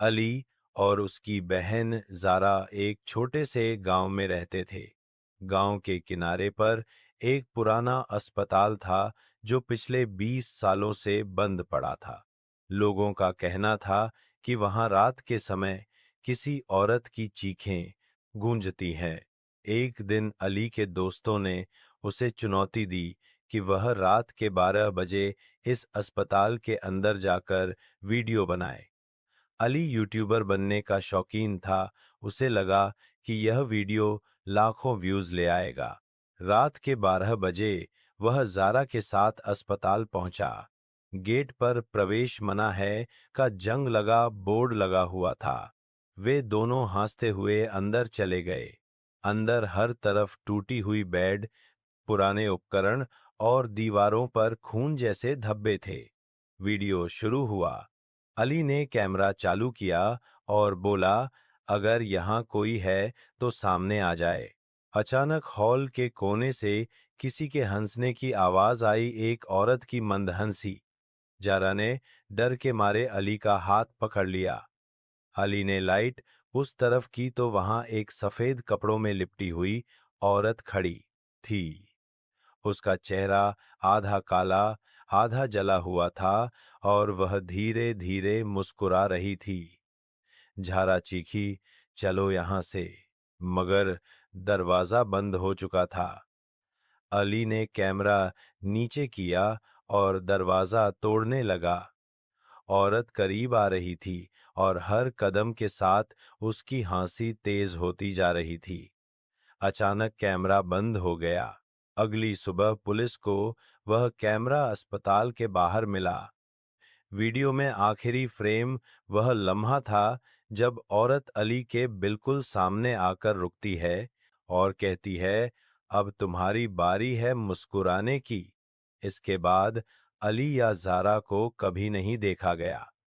अली और उसकी बहन ज़ारा एक छोटे से गांव में रहते थे। गांव के किनारे पर एक पुराना अस्पताल था जो पिछले 20 सालों से बंद पड़ा था। लोगों का कहना था कि वहां रात के समय किसी औरत की चीखें गूंजती हैं। एक दिन अली के दोस्तों ने उसे चुनौती दी कि वह रात के 12 बजे इस अस्पताल के अंदर जाकर वीडियो बनाए। अली यूट्यूबर बनने का शौकीन था। उसे लगा कि यह वीडियो लाखों व्यूज ले आएगा। रात के 12 बजे वह ज़ारा के साथ अस्पताल पहुंचा। गेट पर प्रवेश मना है का जंग लगा बोर्ड लगा हुआ था। वे दोनों हंसते हुए अंदर चले गए। अंदर हर तरफ टूटी हुई बेड, पुराने उपकरण और दीवारों पर खून जैसे धब्बे थे। वीडियो शुरू हुआ। अली ने कैमरा चालू किया और बोला, अगर यहाँ कोई है तो सामने आ जाए। अचानक हॉल के कोने से किसी के हंसने की आवाज आई, एक औरत की मंद हंसी। जारा ने डर के मारे अली का हाथ पकड़ लिया। अली ने लाइट उस तरफ की तो वहां एक सफेद कपड़ों में लिपटी हुई औरत खड़ी थी। उसका चेहरा आधा काला, आधा जला हुआ था और वह धीरे धीरे मुस्कुरा रही थी। झारा चीखी, चलो यहां से, मगर दरवाजा बंद हो चुका था। अली ने कैमरा नीचे किया और दरवाजा तोड़ने लगा। औरत करीब आ रही थी और हर कदम के साथ उसकी हंसी तेज होती जा रही थी। अचानक कैमरा बंद हो गया। अगली सुबह पुलिस को वह कैमरा अस्पताल के बाहर मिला। वीडियो में आखिरी फ्रेम वह लम्हा था जब औरत अली के बिल्कुल सामने आकर रुकती है और कहती है, अब तुम्हारी बारी है मुस्कुराने की। इसके बाद अली या ज़ारा को कभी नहीं देखा गया।